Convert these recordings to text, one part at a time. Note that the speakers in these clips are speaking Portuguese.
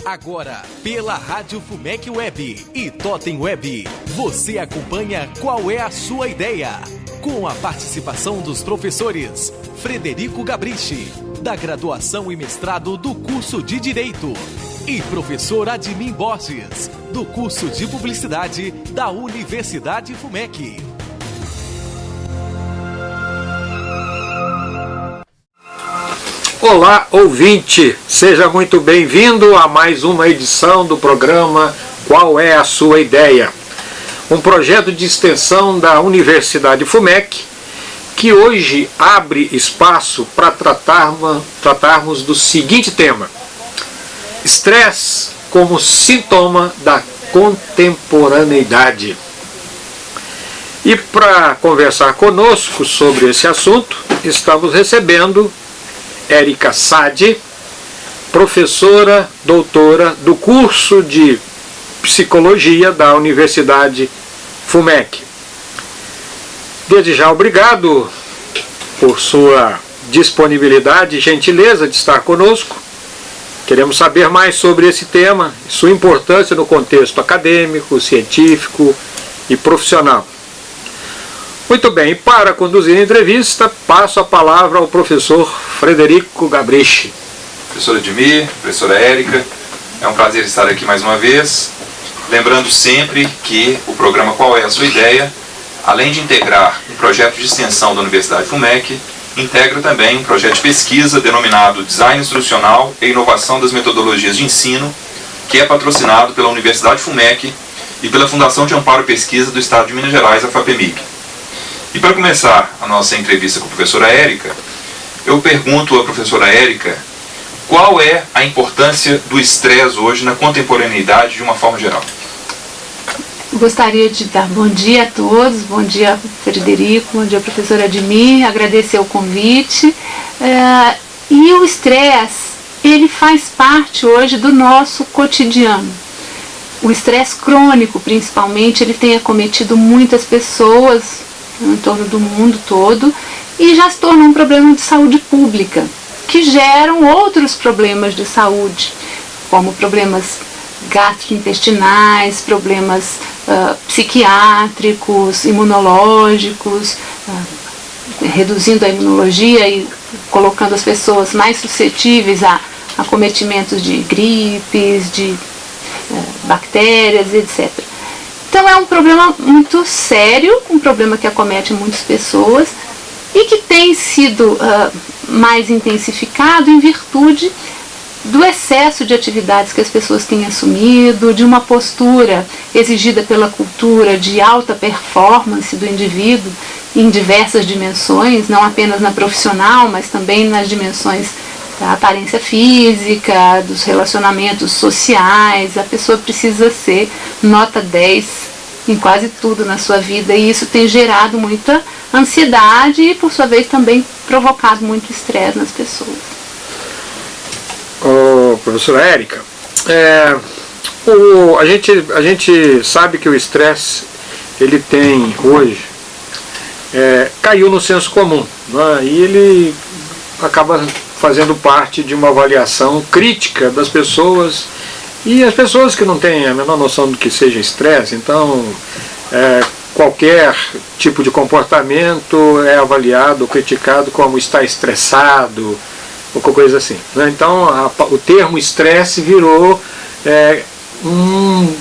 Agora, pela Rádio FUMEC Web e Totem Web, você acompanha Qual é a Sua Ideia? Com a participação dos professores Frederico Gabrichi, da graduação e mestrado do curso de Direito, e professor Admin Borges, do curso de Publicidade da Universidade FUMEC. Olá, ouvinte! Seja muito bem-vindo a mais uma edição do programa Qual é a Sua Ideia? Um projeto de extensão da Universidade FUMEC que hoje abre espaço para tratarmos do seguinte tema: estresse como sintoma da contemporaneidade. E para conversar conosco sobre esse assunto, estamos recebendo Érica Sade, professora doutora do curso de Psicologia da Universidade FUMEC. Desde já, obrigado por sua disponibilidade e gentileza de estar conosco. Queremos saber mais sobre esse tema, sua importância no contexto acadêmico, científico e profissional. Muito bem, e para conduzir a entrevista, passo a palavra ao professor Frederico Gabrichi. Professora Admir, professora Érica, é um prazer estar aqui mais uma vez. Lembrando sempre que o programa Qual é a Sua Ideia, além de integrar um projeto de extensão da Universidade FUMEC, integra também um projeto de pesquisa denominado Design Instrucional e Inovação das Metodologias de Ensino, que é patrocinado pela Universidade FUMEC e pela Fundação de Amparo e Pesquisa do Estado de Minas Gerais, a FAPEMIG. E para começar a nossa entrevista com a professora Érica, eu pergunto à professora Érica qual é a importância do estresse hoje na contemporaneidade de uma forma geral. Gostaria de dar bom dia a todos, bom dia Frederico, bom dia professora Admir, agradecer o convite. E o estresse, ele faz parte hoje do nosso cotidiano. O estresse crônico, principalmente, ele tem acometido muitas pessoas em torno do mundo todo e já se tornou um problema de saúde pública, que geram outros problemas de saúde, como problemas gastrointestinais, problemas psiquiátricos, imunológicos, reduzindo a imunologia e colocando as pessoas mais suscetíveis a acometimentos de gripes, de bactérias, etc. Então é um problema muito sério, um problema que acomete muitas pessoas e que tem sido mais intensificado em virtude do excesso de atividades que as pessoas têm assumido, de uma postura exigida pela cultura de alta performance do indivíduo em diversas dimensões, não apenas na profissional, mas também nas dimensões da aparência física, dos relacionamentos sociais. A pessoa precisa ser nota 10 em quase tudo na sua vida, e isso tem gerado muita ansiedade e, por sua vez, também provocado muito estresse nas pessoas. Professora Érica, a gente sabe que o estresse, ele tem hoje, caiu no senso comum, né? E ele acaba fazendo parte de uma avaliação crítica das pessoas, e as pessoas que não têm a menor noção do que seja estresse, então qualquer tipo de comportamento é avaliado ou criticado como estar estressado, ou coisa assim, né? Então o termo estresse virou um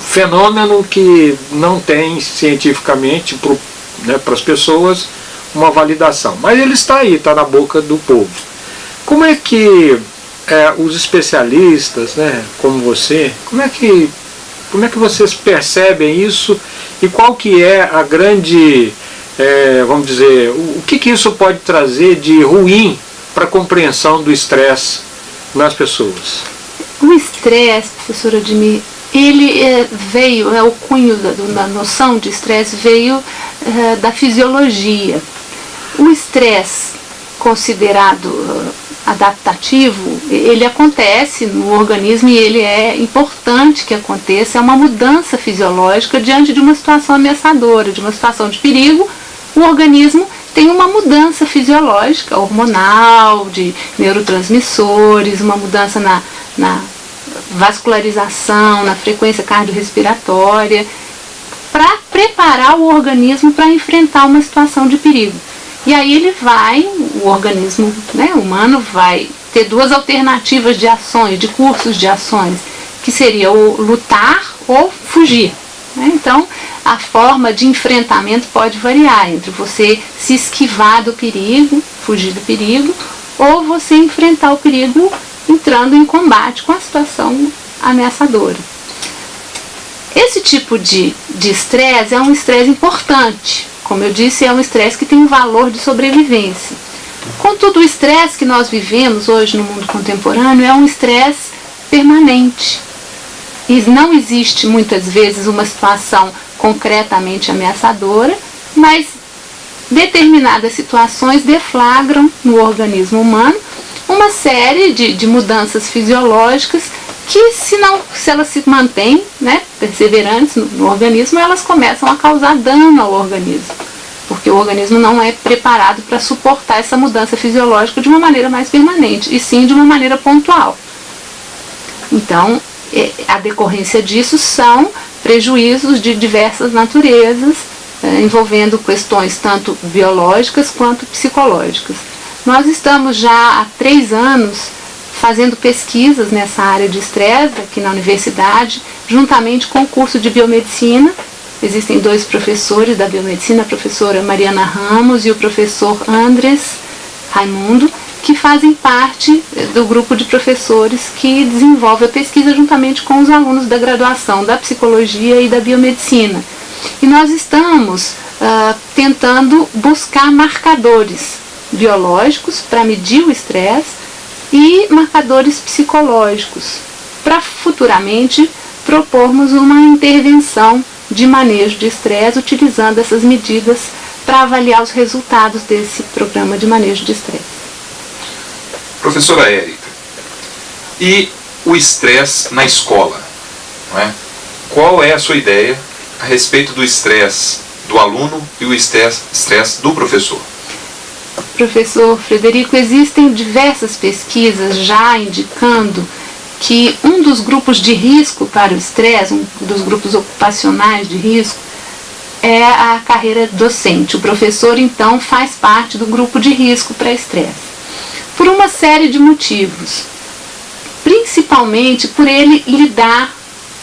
fenômeno que não tem cientificamente para as pessoas uma validação, mas ele está aí, está na boca do povo. Como é que os especialistas, né, como você, como é que vocês percebem isso e qual que é a grande, vamos dizer, o que isso pode trazer de ruim para a compreensão do estresse nas pessoas? O estresse, professora Admir, ele veio, o cunho da noção de estresse veio da fisiologia. O estresse considerado adaptativo, ele acontece no organismo e ele é importante que aconteça, é uma mudança fisiológica diante de uma situação ameaçadora, de uma situação de perigo. O organismo tem uma mudança fisiológica, hormonal, de neurotransmissores, uma mudança na vascularização, na frequência cardiorrespiratória, para preparar o organismo para enfrentar uma situação de perigo. E aí o organismo, né, humano vai ter duas alternativas de ações, de cursos de ações, que seria o lutar ou fugir. Né? Então, a forma de enfrentamento pode variar entre você se esquivar do perigo, fugir do perigo, ou você enfrentar o perigo entrando em combate com a situação ameaçadora. Esse tipo de estresse é um estresse importante. Como eu disse, é um estresse que tem um valor de sobrevivência. Contudo, o estresse que nós vivemos hoje no mundo contemporâneo é um estresse permanente. E não existe muitas vezes uma situação concretamente ameaçadora, mas determinadas situações deflagram no organismo humano uma série de mudanças fisiológicas que, se elas se mantêm, né, perseverantes no organismo, elas começam a causar dano ao organismo, porque o organismo não é preparado para suportar essa mudança fisiológica de uma maneira mais permanente, e sim de uma maneira pontual. Então, a decorrência disso são prejuízos de diversas naturezas, envolvendo questões tanto biológicas quanto psicológicas. Nós estamos já há 3 anos fazendo pesquisas nessa área de estresse aqui na universidade, juntamente com o curso de biomedicina. Existem 2 professores da biomedicina, a professora Mariana Ramos e o professor Andrés Raimundo, que fazem parte do grupo de professores que desenvolve a pesquisa juntamente com os alunos da graduação da psicologia e da biomedicina. E nós estamos tentando buscar marcadores biológicos para medir o estresse e marcadores psicológicos, para futuramente propormos uma intervenção de manejo de estresse utilizando essas medidas para avaliar os resultados desse programa de manejo de estresse. Professora Érica, e o estresse na escola? Não é? Qual é a sua ideia a respeito do estresse do aluno e o estresse do professor? Professor Frederico, existem diversas pesquisas já indicando que um dos grupos de risco para o estresse, um dos grupos ocupacionais de risco, é a carreira docente. O professor, então, faz parte do grupo de risco para estresse, por uma série de motivos, principalmente por ele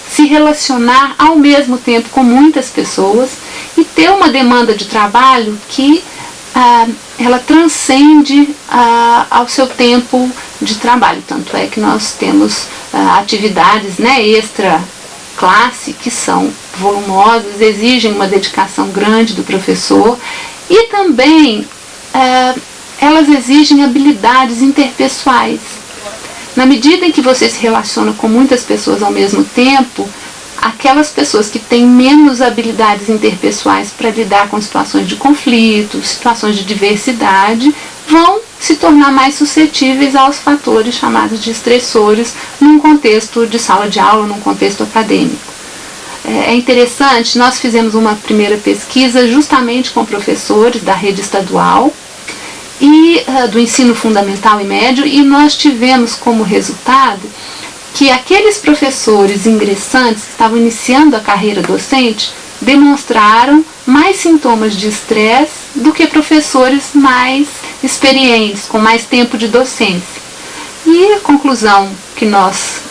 se relacionar ao mesmo tempo com muitas pessoas e ter uma demanda de trabalho que ela transcende ao seu tempo de trabalho. Tanto é que nós temos atividades, né, extra classe que são volumosas, exigem uma dedicação grande do professor e também elas exigem habilidades interpessoais. Na medida em que você se relaciona com muitas pessoas ao mesmo tempo, aquelas pessoas que têm menos habilidades interpessoais para lidar com situações de conflito, situações de diversidade, vão se tornar mais suscetíveis aos fatores chamados de estressores num contexto de sala de aula, num contexto acadêmico. É interessante, nós fizemos uma primeira pesquisa justamente com professores da rede estadual e do ensino fundamental e médio, e nós tivemos como resultado que aqueles professores ingressantes que estavam iniciando a carreira docente demonstraram mais sintomas de estresse do que professores mais experientes, com mais tempo de docência. E a conclusão que nós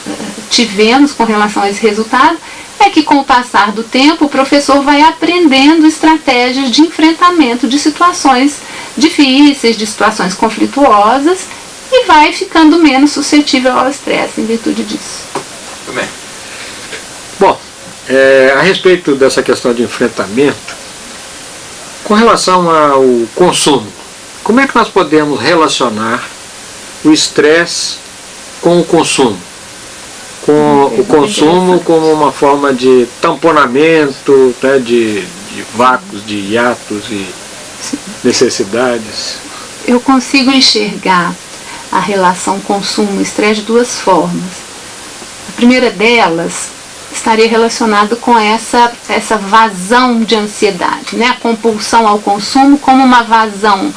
tivemos com relação a esse resultado é que, com o passar do tempo, o professor vai aprendendo estratégias de enfrentamento de situações difíceis, de situações conflituosas, e vai ficando menos suscetível ao estresse em virtude disso. Muito bem. Bom, a respeito dessa questão de enfrentamento, com relação ao consumo, como é que nós podemos relacionar o estresse com o consumo? Com o consumo como uma forma de tamponamento, né, de vácuos, de hiatos e necessidades? Eu consigo enxergar a relação consumo-estresse de 2 formas. A primeira delas estaria relacionado com essa vazão de ansiedade, né? A compulsão ao consumo como uma vazão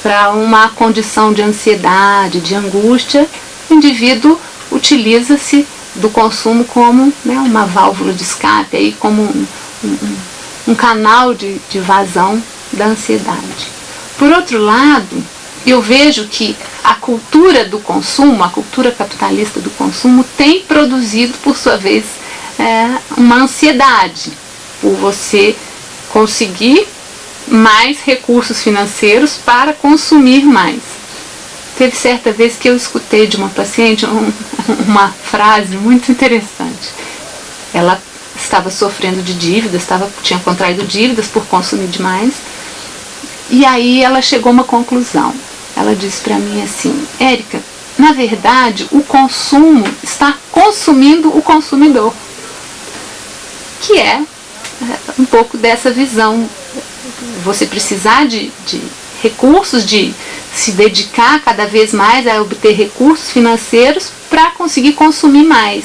para uma condição de ansiedade, de angústia. O indivíduo utiliza-se do consumo como, né, uma válvula de escape, aí, como um canal de vazão da ansiedade. Por outro lado, eu vejo que a cultura do consumo, a cultura capitalista do consumo, tem produzido, por sua vez, uma ansiedade por você conseguir mais recursos financeiros para consumir mais. Teve certa vez que eu escutei de uma paciente uma frase muito interessante. Ela estava sofrendo de dívidas, tinha contraído dívidas por consumir demais, e aí ela chegou a uma conclusão. Ela disse para mim assim: Érica, na verdade o consumo está consumindo o consumidor, que é um pouco dessa visão. Você precisar de recursos, de se dedicar cada vez mais a obter recursos financeiros para conseguir consumir mais,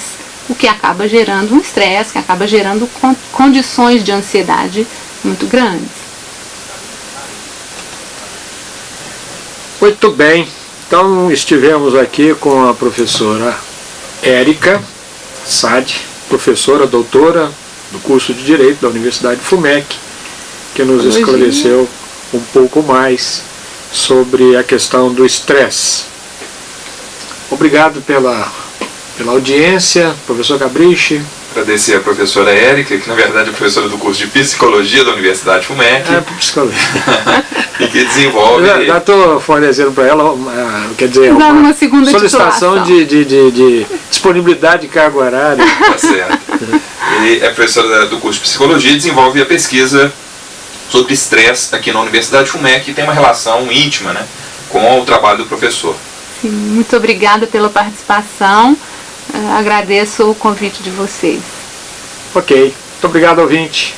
o que acaba gerando um estresse, que acaba gerando condições de ansiedade muito grandes. Muito bem, então estivemos aqui com a professora Érica Sade, professora doutora do curso de Direito da Universidade FUMEC, que nos esclareceu um pouco mais sobre a questão do estresse. Obrigado pela audiência, professor Gabrishi. Agradecer a professora Érica, que na verdade é professora do curso de Psicologia da Universidade FUMEC. Psicologia. E que desenvolve... Já estou fornecendo para ela, quer dizer, uma solicitação de disponibilidade de carga horária. Tá certo. Ele é professora do curso de Psicologia e desenvolve a pesquisa sobre estresse aqui na Universidade FUMEC, e tem uma relação íntima, né, com o trabalho do professor. Sim, muito obrigada pela participação. Agradeço o convite de vocês. Ok. Muito obrigado, ouvinte.